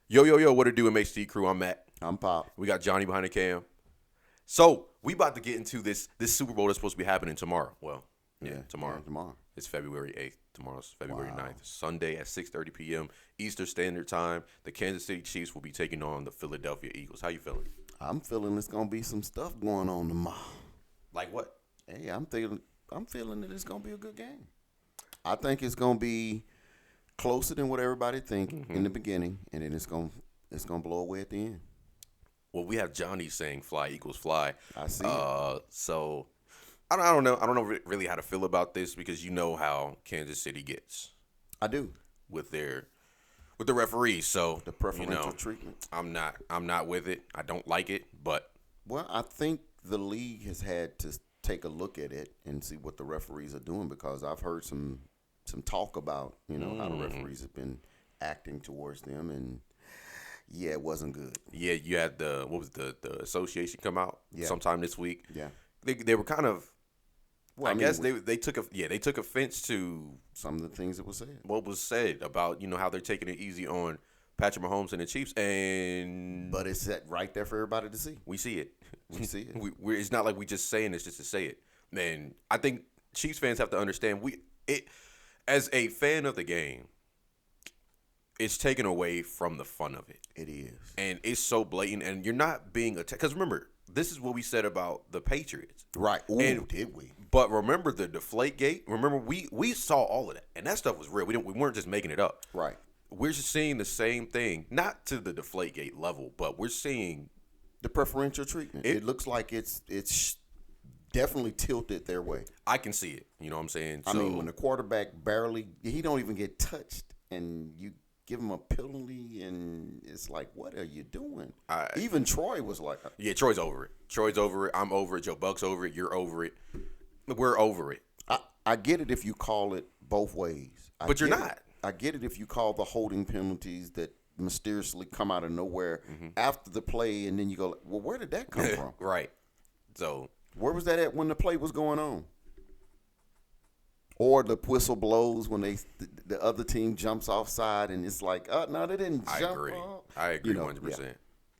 Yo, what it do, MHD crew? I'm Matt. I'm Pop. We got Johnny behind the cam. So, we about to get into this Super Bowl that's supposed to be happening tomorrow. Well, tomorrow. Yeah, tomorrow. It's February 8th. Tomorrow's February Wow. 9th. Sunday at 6:30 p.m. Eastern Standard Time. The Kansas City Chiefs will be taking on the Philadelphia Eagles. How you feeling? I'm feeling there's gonna be some stuff going on tomorrow. Like what? Hey, I'm feeling that it's gonna be a good game. I think it's gonna be closer than what everybody think in the beginning, and then it's gonna blow away at the end. Well, we have Johnny saying "Fly Eagles Fly." I see it. So I don't know. I don't know really how to feel about this because you know how Kansas City gets I do. with the referees. So The preferential you know, treatment. I'm not with it. I don't like it, but Well, I think the league has had to take a look at it and see what the referees are doing because I've heard some talk about how the referees have been acting towards them, and yeah, it wasn't good. yeah, you had the association come out Yeah. sometime this week. Yeah. They were kind of Well, I mean, guess they took offense to some of the things that were said. what was said about how they're taking it easy on Patrick Mahomes and the Chiefs, and But it's set right there for everybody to see. we see it. We see it. It's not like we just saying this just to say it. Man, I think Chiefs fans have to understand as a fan of the game, it's taken away from the fun of it. It is. And it's so blatant, and you're not being attacked. Because remember, this is what we said about the Patriots. Right. Ooh, And- did we? But remember the Deflate Gate? Remember, we saw all of that. And that stuff was real. We weren't just making it up. Right. We're just seeing the same thing, not to the Deflate Gate level, but we're seeing The preferential treatment. It looks like it's definitely tilted their way. I can see it. You know what I'm saying? I mean, when the quarterback he don't even get touched, and you give him a penalty, and it's like, what are you doing? Even Troy was like, yeah, Troy's over it. Troy's over it. I'm over it. Joe Buck's over it. You're over it. We're over it. I get it if you call it both ways. But you're get not. it. I get it if you call the holding penalties that mysteriously come out of nowhere Mm-hmm. after the play, and then you go, well, where did that come from? Right. So, Where was that at when the play was going on? Or the whistle blows when the other team jumps offside, and it's like, no, they didn't I jump agree. off. I agree You know, 100%. yeah.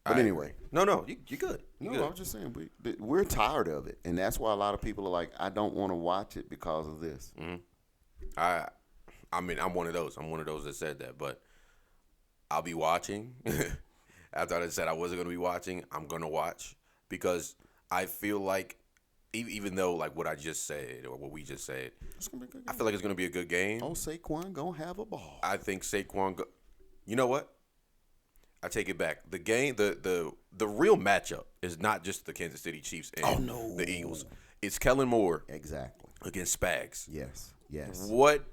I But agree. anyway. No, you're good. You're No, good. I'm just saying we're tired of it, and that's why a lot of people are like, I don't want to watch it because of this. I mean, I'm one of those. I'm one of those that said that, but I'll be watching. After I said I wasn't going to be watching, I'm going to watch because I feel like even though like what I just said or what we just said, It's gonna be a good I game. feel like it's going to be a good game. Oh, Saquon gonna have a ball. I think Saquon. You know what? I take it back. The game, the real matchup is not just the Kansas City Chiefs and the Eagles. It's Kellen Moore Exactly. against Spags. Yes. Yes. What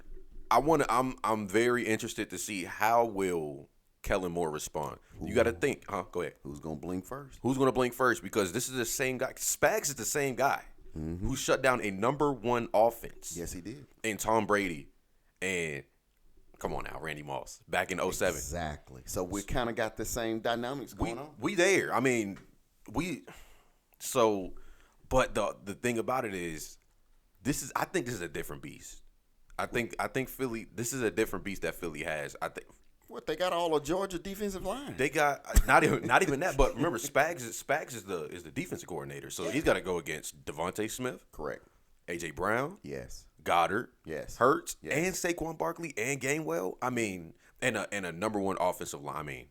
I'm very interested to see how will Kellen Moore respond. You got to think, Go ahead. Who's gonna blink first? Who's going to blink first? Because this is the same guy. Spags is the same guy who shut down a #1 offense. Yes, he did. And Tom Brady and come on now, Randy Moss back in 07. Exactly. So we kind of got the same dynamics going on. We there. I mean, but the thing about it is I think this is a different beast. I think Philly, this is a different beast that Philly has. I think What, they got all of Georgia defensive line? they got not even that, but remember Spags is the defensive coordinator. So he's got to go against Devontae Smith, Correct. AJ Brown, Yes. Goddard, Yes. Hurts, Yes. and Saquon Barkley and Gainwell. I mean, and a #1 offensive line. I mean,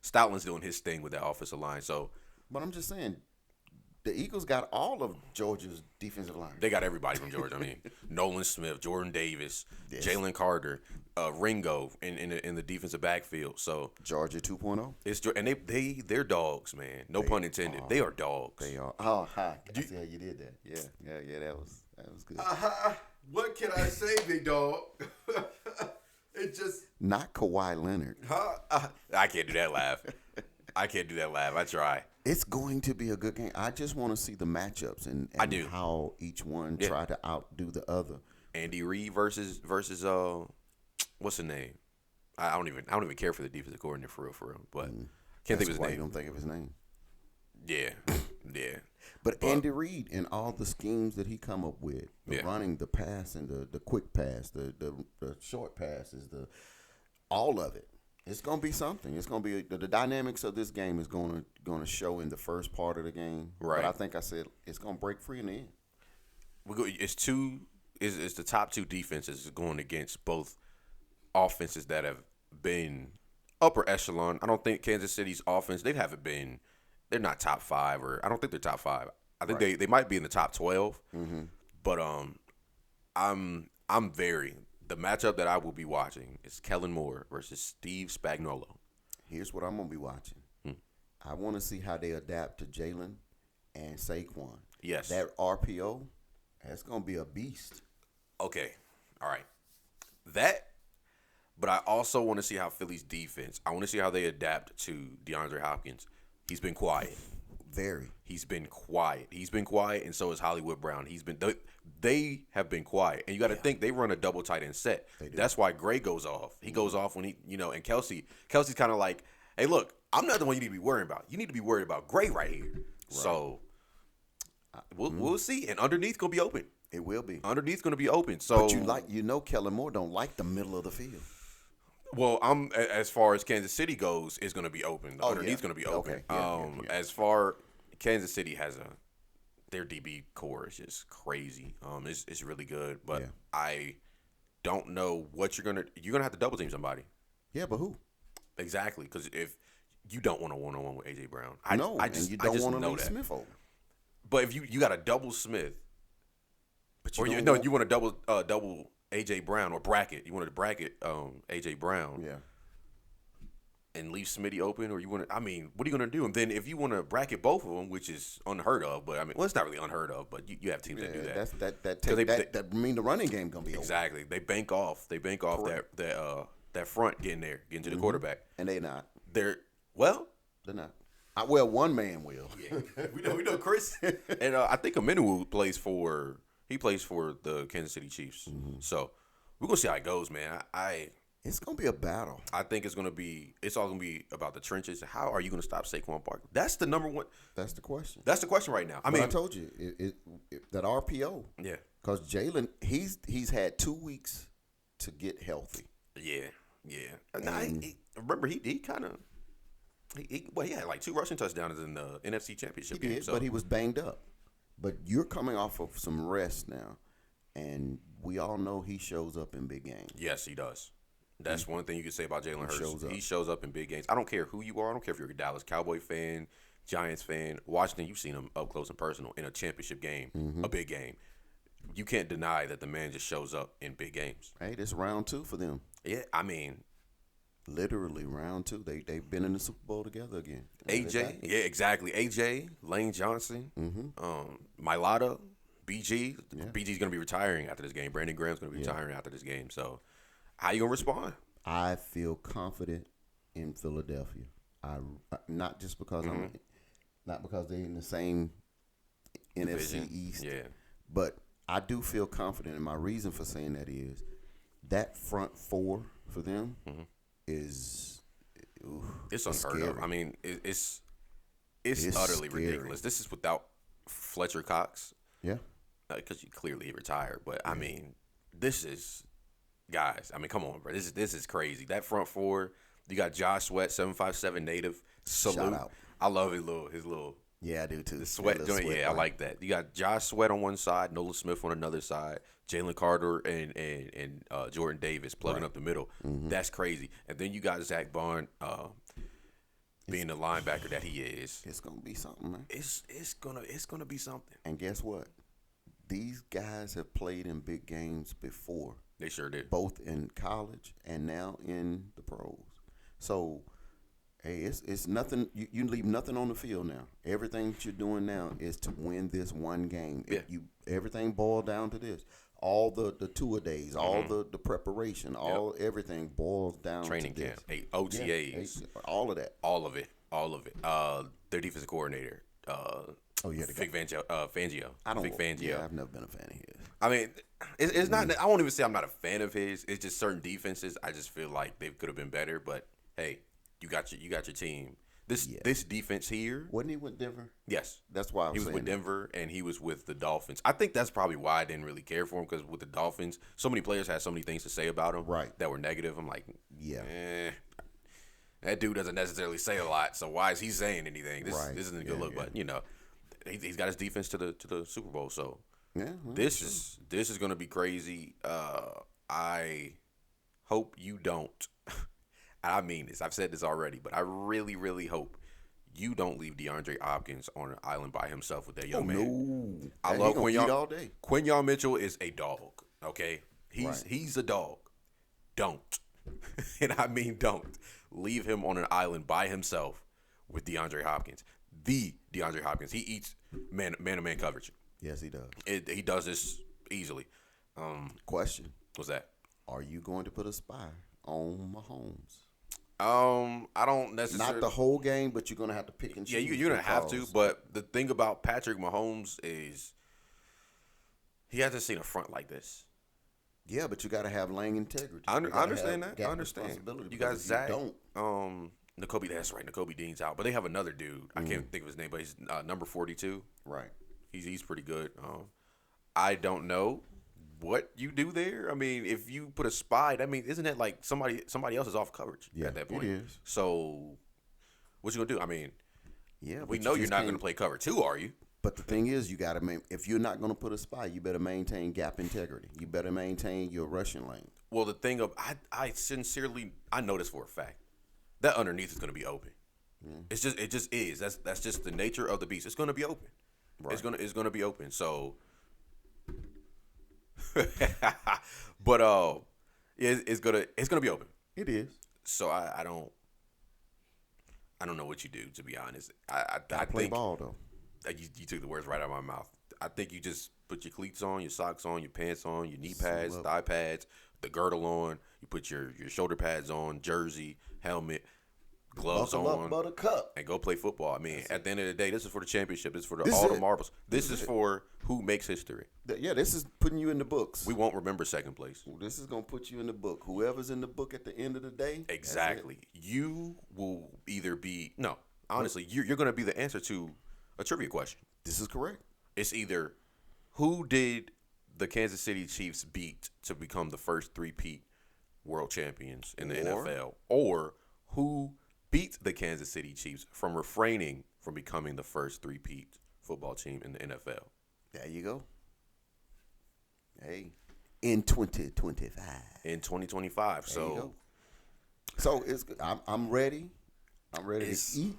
Stoutland's doing his thing with that offensive line. So But I'm just saying, the Eagles got all of Georgia's defensive line. they got everybody from Georgia. I mean, Nolan Smith, Jordan Davis, Yes. Jalen Carter, Ringo in the defensive backfield. So Georgia 2.0. and they're dogs, man. No pun intended. They are dogs. They are. Oh, hi. I see how you did that. Yeah. That was good. What can I say, big dog? It just Not Kawhi Leonard. I can't do that laugh. I try. It's going to be a good game. I just want to see the matchups and I do. how each one try to outdo the other. Andy Reid versus what's the name? I don't even care for the defensive coordinator for real. But can't think of his Why you name. don't think of his name. Yeah. But Andy Reid and all the schemes that he come up with, the Yeah. running, the pass, and the quick pass, the short passes, all of it. It's gonna be something. It's gonna be the dynamics of this game is gonna show in the first part of the game. Right. But I think I said it's gonna break free in the end. It's the top two defenses going against both offenses that have been upper echelon. I don't think Kansas City's offense, they're not top 5, or I don't think they're top 5. I think they might be in the top 12. Mm-hmm. But the matchup that I will be watching is Kellen Moore versus Steve Spagnuolo. Here's what I'm gonna be watching. I want to see how they adapt to Jalen and Saquon. Yes. That RPO, that's gonna be a beast. Okay. All right. But I also want to see how Philly's defense, I want to see how they adapt to DeAndre Hopkins. He's been quiet. Very. He's been quiet, and so is Hollywood Brown. They have been quiet, and you got to think they run a double tight end set. That's why Gray goes off. He goes off when and Kelsey's kind of like, hey, look, I'm not the one you need to be worrying about. You need to be worried about Gray right here. Right. So we'll see, and underneath gonna be open. It will be. Underneath gonna be open. So, but Kellen Moore don't like the middle of the field. Well, as far as Kansas City goes, it's gonna be open. Underneath's gonna be open. Okay. As far Kansas City has their DB core is just crazy. It's really good, but I don't know what you're gonna have to double team somebody. Yeah, but who? Exactly, because if you don't want a one-on-one with AJ Brown, and you don't want to leave Smith over. But if you got a double Smith, you want to double AJ Brown or bracket. You want to bracket AJ Brown. Yeah. And leave Smitty open, or what are you going to do? And then if you want to bracket both of them, which is unheard of, but it's not really unheard of, but you have teams that do that. That mean the running game going to be exactly. Open. They bank off that front getting to the quarterback. And they're not. They're not. One man will. Yeah. we know Chris. And I think Aminu plays for the Kansas City Chiefs. Mm-hmm. So we're going to see how it goes, man. It's going to be a battle. I think it's all going to be about the trenches. How are you going to stop Saquon Barkley? That's the number one. That's the question. That's the question right now. I told you, that RPO. Yeah. Because Jalen, he's had 2 weeks to get healthy. Yeah. Remember, he kind of, he had like 2 rushing touchdowns in the NFC Championship game. But he was banged up. But you're coming off of some rest now, and we all know he shows up in big games. Yes, he does. That's one thing you can say about Jalen Hurts. He shows up in big games. I don't care who you are. I don't care if you're a Dallas Cowboy fan, Giants fan. Washington, you've seen him up close and personal in a championship game, a big game. You can't deny that the man just shows up in big games. Hey, this is round 2 for them. Yeah, literally round 2. They've been in the Super Bowl together again. AJ, yeah, exactly. AJ, Lane Johnson, Mailata, BG. Yeah. BG's going to be retiring after this game. Brandon Graham's going to be retiring after this game. So, how you going to respond? I feel confident in Philadelphia. Not just because not because they're in the same NFC East. Yeah. But I do feel confident, and my reason for saying that is that front 4 for them is it's unheard of. I mean, it's utterly ridiculous. This is without Fletcher Cox. Yeah. Because you clearly retired, but I mean, this is guys. I mean, come on, bro. This is crazy. That front 4. You got Josh Sweat, 757 native. Salute. Shout out. I love his little. Yeah, I do too. The sweat joint. Yeah, I like that. You got Josh Sweat on one side, Nolan Smith on another side, Jalen Carter and Jordan Davis plugging up the middle. Mm-hmm. That's crazy. And then you got Zach Bond being the linebacker that he is. It's gonna be something, man. It's gonna be something. And guess what? These guys have played in big games before. They sure did. Both in college and now in the pros. So, hey, it's nothing. You leave nothing on the field now. Everything that you're doing now is to win this one game. Yeah. Everything boiled down to this. All the tour-a-days, all the preparation, everything boils down training to camp, this. OTAs, all of that. All of it. Their defensive coordinator. Vic Fangio. Vic Fangio. Yeah, I've never been a fan of his. I mean, it's not. I won't even say I'm not a fan of his. It's just certain defenses. I just feel like they could have been better. But hey, you got your team. This defense here. Wasn't he with Denver? Yes, that's why he was with Denver and he was with the Dolphins. I think that's probably why I didn't really care for him, because with the Dolphins, so many players had so many things to say about him, right, that were negative. I'm like, That dude doesn't necessarily say a lot, so why is he saying anything? This isn't a good look, but he's got his defense to the Super Bowl, so this is going to be crazy. I hope you don't. I mean this. I've said this already, but I really, really hope you don't leave DeAndre Hopkins on an island by himself with that young man. No, I love Quinyon all day. Quinyon Mitchell is a dog. Okay, he's a dog. Don't, and I mean don't leave him on an island by himself with DeAndre Hopkins. The DeAndre Hopkins. He eats man-to-man coverage. Yes, he does. He does this easily. Question: What's that? Are you going to put a spy on Mahomes? I don't necessarily. Not the whole game, but you're gonna have to pick and choose. Yeah, you're gonna have to. But the thing about Patrick Mahomes is he hasn't seen a front like this. Yeah, but you got to have lane integrity. I understand that. I understand. You got Zach. N'Kobe. That's right. N'Kobe Dean's out, but they have another dude. I can't think of his name, but he's number 42. Right. He's pretty good. I don't know what you do there. I mean, if you put a spy, I mean, isn't that like somebody else is off coverage at that point? It is. So, what you gonna do? I mean, we but know you're not gonna play cover 2, are you? But the thing is, you got to if you're not gonna put a spy, you better maintain gap integrity. You better maintain your rushing lane. Well, the thing of I sincerely know this for a fact that underneath is gonna be open. It just is. That's just the nature of the beast. It's gonna be open. Right. It's gonna be open. So. But it's gonna be open. It is. So I don't know what you do, to be honest. I play think ball though. You took the words right out of my mouth. I think you just put your cleats on, your socks on, your pants on, your knee pads, thigh pads, the girdle on. You put your shoulder pads on, jersey, helmet, gloves Buckle on, up, buttercup, and go play football. I mean, at the end of the day, this is for the championship. This is for all the marbles. This is for who makes history. Yeah, this is putting you in the books. We won't remember second place. This is gonna put you in the book. Whoever's in the book at the end of the day. Exactly. You will either be honestly, you're gonna be the answer to a trivia question. This is correct. It's either who did the Kansas City Chiefs beat to become the first three-peat world champions in the NFL, or who beat the Kansas City Chiefs from refraining from becoming the first three-peat football team in the NFL. There you go. Hey, in 2025. In 2025. So I'm ready. I'm ready to eat.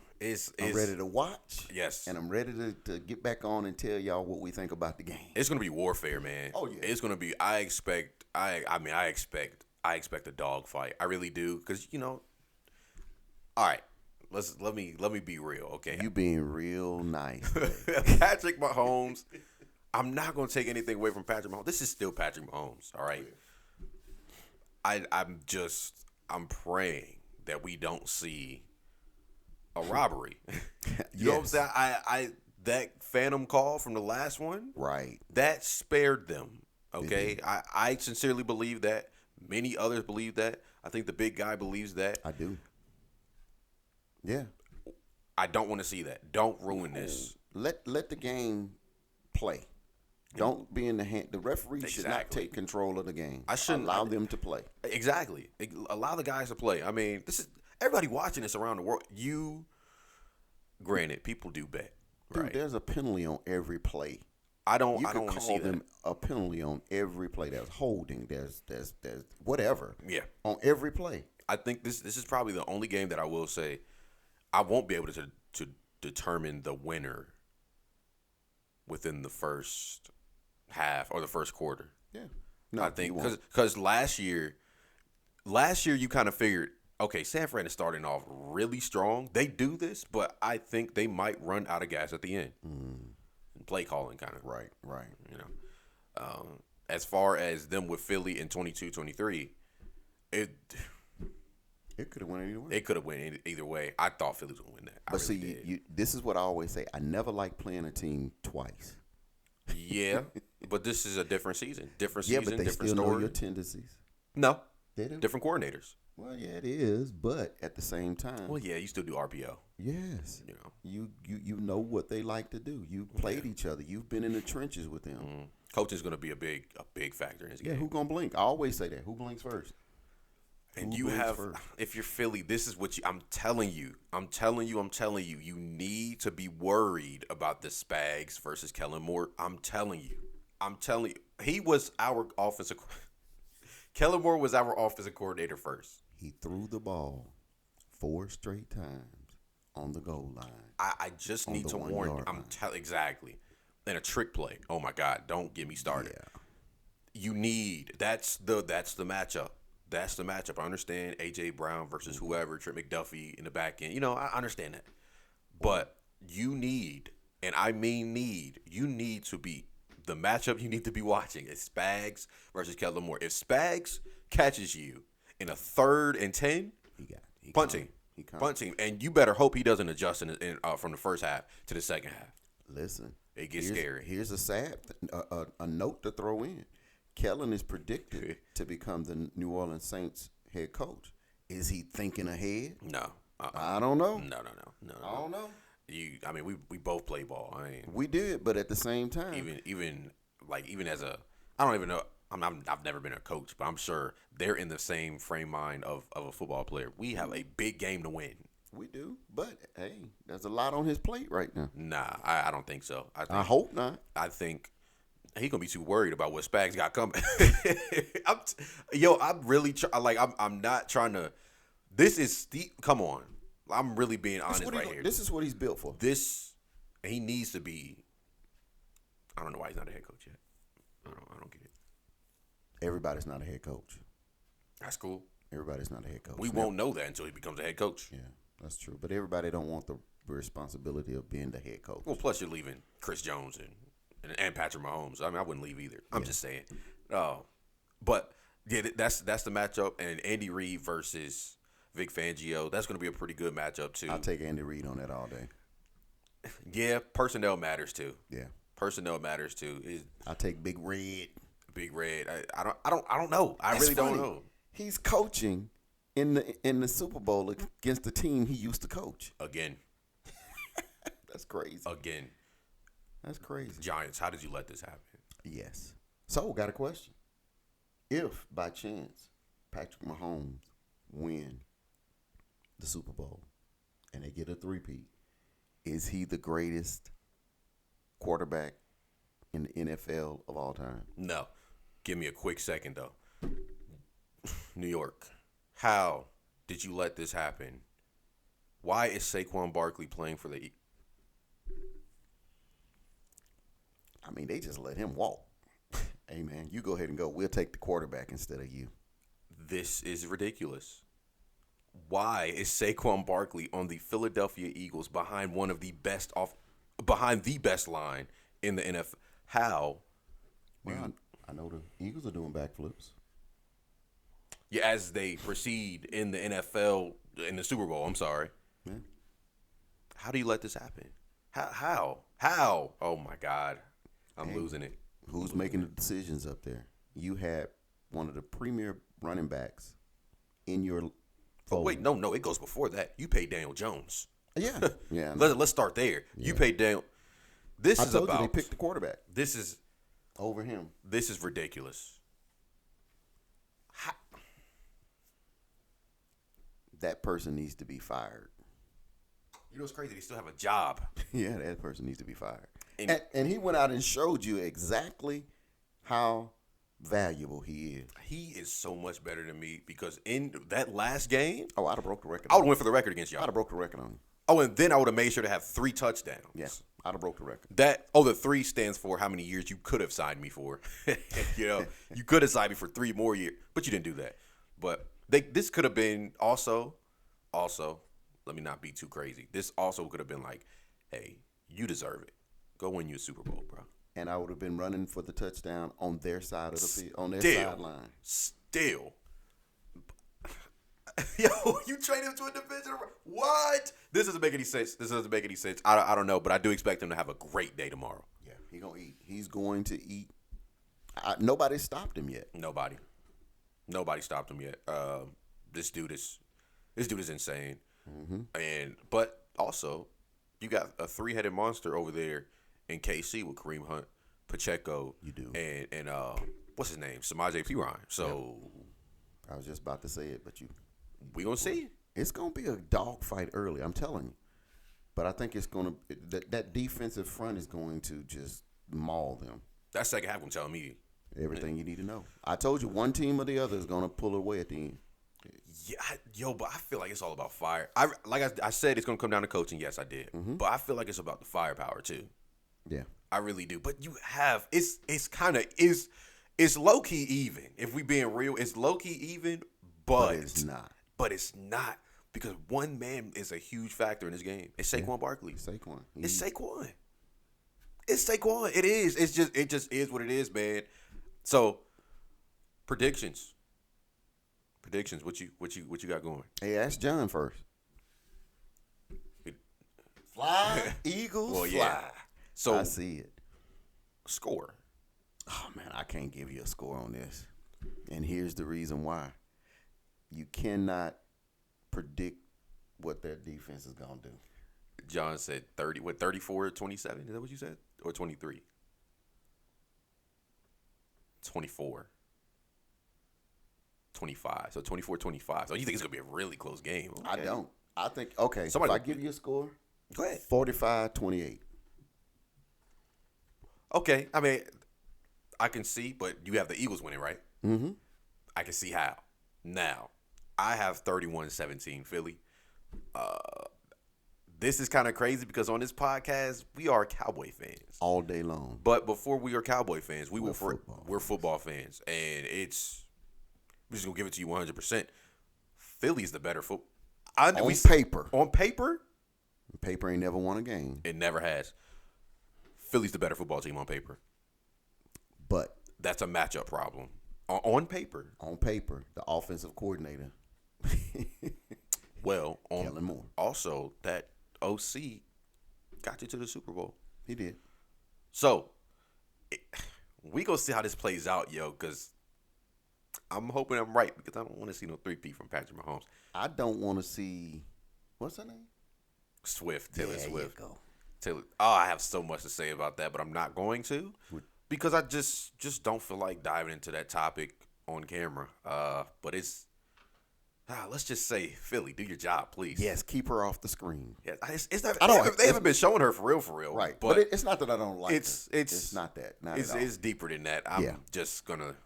I'm ready to watch. Yes. And I'm ready to get back on and tell y'all what we think about the game. It's gonna be warfare, man. Oh yeah. It's gonna be. I expect a dogfight. I really do, because All right. Let me be real, okay? You being real nice. Patrick Mahomes. I'm not gonna take anything away from Patrick Mahomes. This is still Patrick Mahomes. All right. I'm praying that we don't see a robbery. You know what I'm saying? I that phantom call from the last one, right? That spared them. Okay, I sincerely believe that. Many others believe that. I think the big guy believes that. I do. Yeah. I don't want to see that. Don't ruin this. Let the game play. Don't be in the hand. The referee should not take control of the game. I shouldn't allow them to play. Exactly. Allow the guys to play. I mean, this is everybody watching this around the world. Granted, people do bet. Dude, right? There's a penalty on every play. I don't want to see them that. A penalty on every play. There's holding. There's whatever. Yeah. On every play. I think this is probably the only game that I will say I won't be able to determine the winner within the first half or the first quarter. Yeah. No, I think because last year you kind of figured, okay, San Fran is starting off really strong. They do this, but I think they might run out of gas at the end. Play calling kind of. Right. As far as them with Philly in 22-23, it could have went either way. It could have went either way. I thought Philly was going to win that. But this is what I always say. I never like playing a team twice. Yeah, but this is a different season. Different yeah, season, but they different still story. know your tendencies. No. They do. Different coordinators. Well, yeah, it is, but at the same time. Well, yeah, you still do RPO. Yes. You know what they like to do. You played each other. You've been in the trenches with them. Mm-hmm. Coaching's going to be a big factor in this game. Yeah, who gonna blink? I always say that. Who blinks first? And Who you goes have, first? if you're Philly, this is what I'm telling you. You need to be worried about the Spags versus Kellen Moore. I'm telling you. He was our offensive. Kellen Moore was our offensive coordinator first. He threw the ball 4 straight times on the goal line. I just On need the to 1 warn you. yard line. Exactly. And a trick play. Oh my God! Don't get me started. Yeah. You need that's the matchup. That's the matchup. I understand AJ Brown versus whoever, Trent McDuffie in the back end. I understand that. But you need, and I mean need, you need to be the matchup you need to be watching is Spags versus Kellen Moore. If Spags catches you in a 3rd and 10, He punt come. him. He come. Punt him. And you better hope he doesn't adjust from the first half to the second half. Listen, It gets here's, scary. Here's a note to throw in. Kellen is predicted to become the New Orleans Saints head coach. Is he thinking ahead? No. I don't know. No. I don't know. We both play ball. I mean, We did, but at the same time, even as a, I don't even know. I've never been a coach, but I'm sure they're in the same frame mind of a football player. We have a big game to win. we do. But hey, there's a lot on his plate right now. Nah, I don't think so. I hope not. I think he gonna be too worried about what Spags got coming. I'm really I'm not trying to. This is steep. Come on, I'm really being honest right here. This is what he's built for. He needs to be. I don't know why he's not a head coach yet. I don't get it. Everybody's not a head coach. That's cool. Everybody's not a head coach. We won't know that until he becomes a head coach. Yeah, that's true. But everybody don't want the responsibility of being the head coach. Well, plus you're leaving Chris Jones and Patrick Mahomes. I mean, I wouldn't leave either. I'm just saying. But yeah, that's the matchup. And Andy Reid versus Vic Fangio. That's going to be a pretty good matchup too. I'll take Andy Reid on that all day. Yeah, personnel matters too. Yeah, Personnel matters too. I'll take Big Red. Big Red. I don't know. I That's really don't funny. know. He's coaching in the Super Bowl against the team he used to coach. Again. That's crazy. That's crazy. Giants. How did you let this happen? Yes. So, got a question. If by chance Patrick Mahomes win the Super Bowl and they get a three-peat, is he the greatest quarterback in the NFL of all time? No. Give me a quick second though. New York. How did you let this happen? Why is Saquon Barkley playing for the I mean, they just let him walk. Hey, man, you go ahead and go. We'll take the quarterback instead of you. This is ridiculous. Why is Saquon Barkley on the Philadelphia Eagles behind behind the best line in the NFL? How? Well, I know the Eagles are doing backflips. Yeah, as they proceed in the NFL in the Super Bowl. I'm sorry. Yeah. How do you let this happen? How? Oh my God, I'm losing it. Who's making the decisions up there? You had one of the premier running backs in your Oh fold. wait, no, it goes before that. You paid Daniel Jones. Yeah. Yeah. Let's start there. You paid Daniel. This I is told about. you they picked the quarterback This is over him. ridiculous. That person needs to be fired. You know what's crazy? They still have a job. Yeah, that person needs to be fired. And- And he went out and showed you exactly how valuable he is. He is so much better than me because in that last game, Oh, I'd have broke the record. I would have went for the record against I'd y'all. have broke the record on him. Oh, and then I would have made sure to have 3 touchdowns. Yeah, I'd have broke the record. The 3 stands for how many years you could have signed me for. You could have signed me for 3 more years, but you didn't do that. But this could have been also, let me not be too crazy. This also could have been like, hey, you deserve it. Go win you a Super Bowl, bro. And I would have been running for the touchdown on their side of the field, on their Still. sideline. Still. Yo, you traded him to a division. What? This doesn't make any sense. I don't know, but I do expect him to have a great day tomorrow. Yeah, he's gonna eat. He's going to eat. Nobody stopped him yet. Nobody stopped him yet. This dude is insane. But also, you got a 3-headed monster over there in KC with Kareem Hunt, Pacheco. You do. And what's his name? Samaje Perine. So I was just about to say it, but We gonna see. it's gonna be a dogfight early. I'm telling you. But I think it's gonna that defensive front is going to just maul them. That second half gonna tell me. Everything you need to know. I told you one team or the other is gonna pull away at the end. Yeah, but I feel like it's all about fire. I said it's gonna come down to coaching. Yes, I did. But I feel like it's about the firepower too. Yeah. I really do. But you have it's kind of it's low key even. If we being real, it's low key even, but it's not. But it's not because one man is a huge factor in this game. It's Saquon Barkley. Saquon. It's Saquon. It's Saquon. It is. It just is what it is, man. So predictions. What you got going? Hey, ask John first. Fly, Eagles, Well, fly. yeah. So I see it. score. Oh man, I can't give you a score on this. And here's the reason why. You cannot predict what their defense is gonna do. John said 34-27? Is that what you said? Or 23? 24. 25. So 24-25. So you think it's gonna be a really close game? Okay. I don't. I think okay. Somebody- if I give you a score, Go ahead. 45-28. Okay. I mean, I can see, but you have the Eagles winning, right? Mm-hmm. I can see how. Now, I have 31-17 Philly. This is kind of crazy because on this podcast, we are Cowboy fans. All day long. But before we are Cowboy fans, we're football. football fans. And we're just going to give it to you 100%. Philly's the better football. On paper. On paper, Paper ain't never won a game. it never has. Philly's the better football team on paper. But That's a matchup problem. On paper. on paper, the offensive coordinator, Well, Kellen Moore. also that OC got you to the Super Bowl. He did. So, we gonna see how this plays out, yo, because I'm hoping I'm right because I don't want to see no 3P from Patrick Mahomes. I don't want to see what's her name? Taylor There Swift. you go. Taylor. Oh, I have so much to say about that, but I'm not going to because I just don't feel like diving into that topic on camera. But let's just say Philly, do your job, please. Yes, keep her off the screen. Yeah, it's not. I don't- They haven't been showing her for real. Right. But it's not that I don't like it's her. It's not that. Not at all. it's deeper than that. I'm Yeah. just gonna.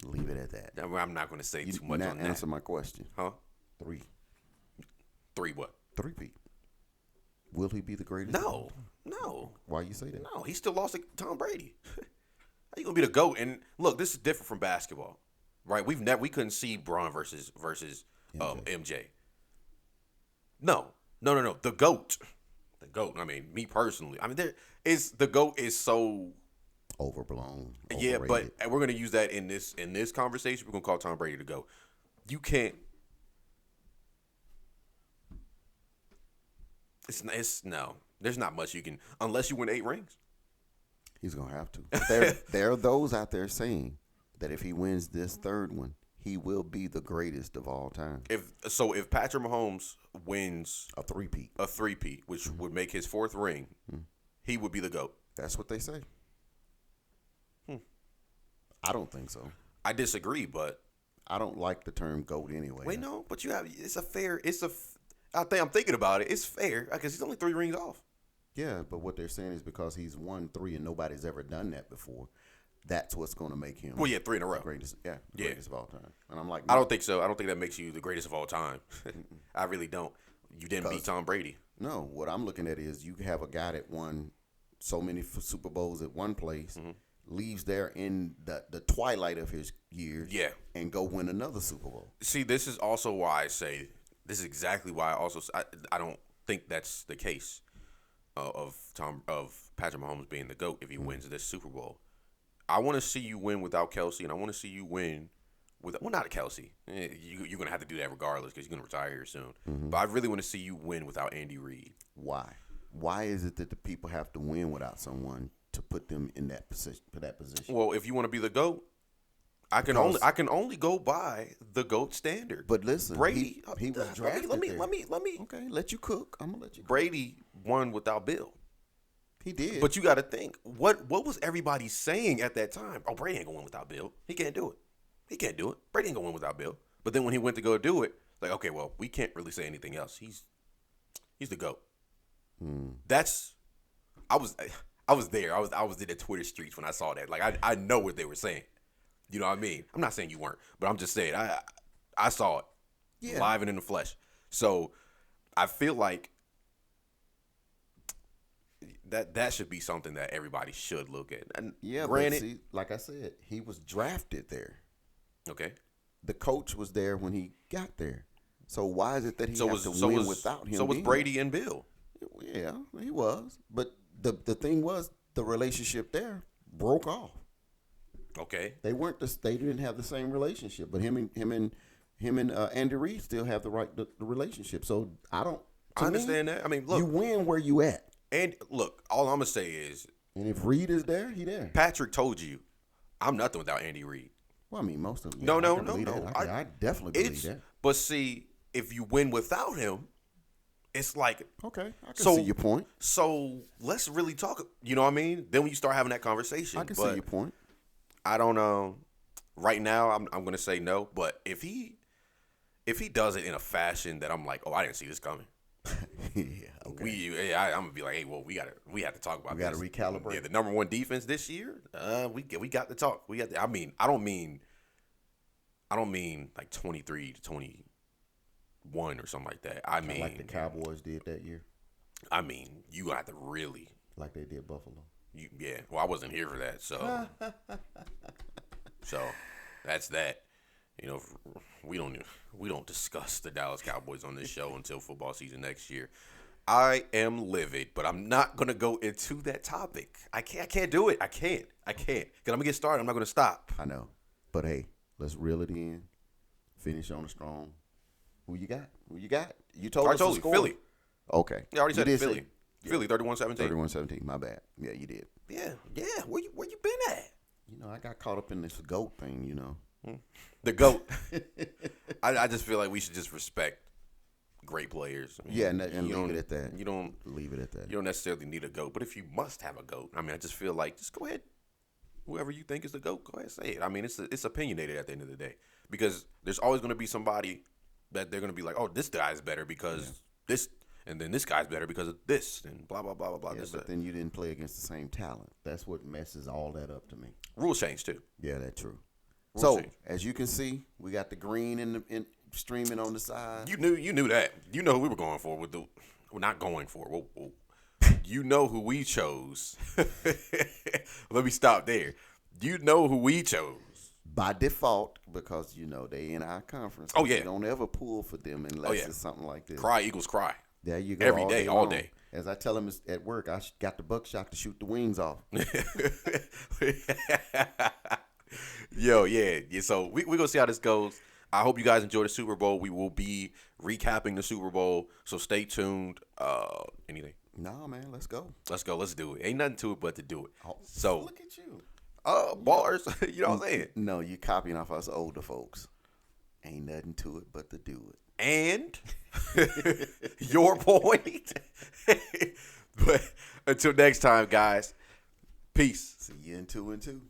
Leave it at that. I'm not gonna say too much now on that. answer my question. Huh? 3. 3 what? 3-peat. Will he be the greatest? No. Why you say that? No, he still lost to Tom Brady. How you gonna be the GOAT? And look, this is different from basketball, right? We couldn't see Braun versus MJ. No. The GOAT. I mean, me personally. I mean, the GOAT is so Overblown. yeah, overrated. but we're gonna use that in this conversation. We're gonna call Tom Brady the GOAT. You can't. It's no. There's not much you can unless you win 8 rings. He's gonna have to. There are those out there saying that if he wins this third one, he will be the greatest of all time. If Patrick Mahomes wins A 3-peat. a 3-peat, which would make his 4th ring, he would be the GOAT. That's what they say. I don't think so. I disagree, but I don't like the term GOAT anyway. wait, no, but you have I'm thinking about it. It's fair because he's only 3 rings off. Yeah, but what they're saying is because he's won 3 and nobody's ever done that before, that's what's going to make him. Well, yeah, 3 in a row. Greatest, greatest of all time. And I'm like, I don't think so. I don't think that makes you the greatest of all time. I really don't. You didn't beat Tom Brady. no. What I'm looking at is you have a guy that won so many Super Bowls at one place, leaves there in the twilight of his years, Yeah. and go win another Super Bowl. See, this is also why I say this is exactly why I don't think that's the case of Patrick Mahomes being the GOAT if he wins this Super Bowl. I want to see you win without Kelsey, and I want to see you win with not Kelsey. You're gonna have to do that regardless because you're gonna retire here soon. But I really want to see you win without Andy Reid. Why? Why is it that the people have to win without someone to put them in that position? Well, if you want to be the GOAT, I can only go by the GOAT standard. But listen, Brady, he was drafted Let me. Okay, let you cook. I'm gonna let you cook. Brady won without Bill. He did. But you got to think, what was everybody saying at that time? Oh, Brady ain't going to win without Bill. He can't do it. Brady ain't going to win without Bill. But then when he went to go do it, like, okay, well, we can't really say anything else. He's the GOAT. That's I was there. I was in the Twitter streets when I saw that. Like I know what they were saying. You know what I mean? I'm not saying you weren't, but I'm just saying I saw it live and in the flesh. So I feel like that should be something that everybody should look at. And granted, but see, like I said, he was drafted there. Okay. The coach was there when he got there. So why is it that he has to win without him? So was Brady and Bill. Yeah, he was. But the thing was, the relationship there broke off. Okay. They didn't have the same relationship. But him and Andy Reid still have the relationship. So I understand that. I mean, look, you win where you at. And look, all I'm gonna say is, and if Reid is there, he there. Patrick told you, I'm nothing without Andy Reid. Well, I mean, most of them. No. I definitely believe that. But see, if you win without him, it's like, okay, I can see your point. So let's really talk. You know what I mean? Then when you start having that conversation, I can see your point. I don't know. Right now, I'm gonna say no. But if he does it in a fashion that I'm like, oh, I didn't see this coming. Yeah, okay. I'm gonna be like, hey, well, we have to talk about. We got to recalibrate. Yeah, the number one defense this year. We got to talk. I mean, I don't mean like 23 to 21 or something like that. I mean, like the Cowboys did that year. I mean, you got to really like they did Buffalo. Yeah. Well, I wasn't here for that, so so that's that. You know, we don't discuss the Dallas Cowboys on this show until football season next year. I am livid, but I'm not gonna go into that topic. I can't do it. I can't. Cause I'm gonna get started. I'm not gonna stop. I know, but hey, let's reel it in. Finish on a strong. Who you got? You told us the score. Philly. Okay. You already said Philly. Philly, 31-17. 31-17. My bad. Yeah, you did. Yeah. Where you been at? You know, I got caught up in this GOAT thing. You know. The GOAT. I just feel like we should just respect great players. I mean, and leave it at that. You don't leave it at that. You don't necessarily need a GOAT, but if you must have a GOAT, I mean, I just feel like just go ahead. Whoever you think is the GOAT, go ahead and say it. I mean, it's opinionated at the end of the day because there's always going to be somebody that they're going to be like, oh, this guy's better because this, and then this guy's better because of this, and blah blah blah blah blah. Yeah, but then you didn't play against the same talent. That's what messes all that up to me. Rules change too. Yeah, that's true. So as you can see, we got the green in streaming on the side. You knew that. You know who we were going for with the. We're not going for. Whoa. You know who we chose. Let me stop there. You know who we chose. By default, because, you know, they in our conference. Oh, yeah. You don't ever pull for them unless it's something like this. Cry, Eagles, cry. There you go. Every day, all day. As I tell them at work, I got the buckshot to shoot the wings off. Yo, yeah. So we're going to see how this goes. I hope you guys enjoy the Super Bowl. We will be recapping the Super Bowl, so stay tuned. Anything? No, man, let's go. Let's go. Let's do it. Ain't nothing to it but to do it. Oh, so look at you. Bars. You know what I'm saying? No, you copying off us older folks. Ain't nothing to it but to do it. And your point. But until next time, guys, peace. See you in 2 and 2.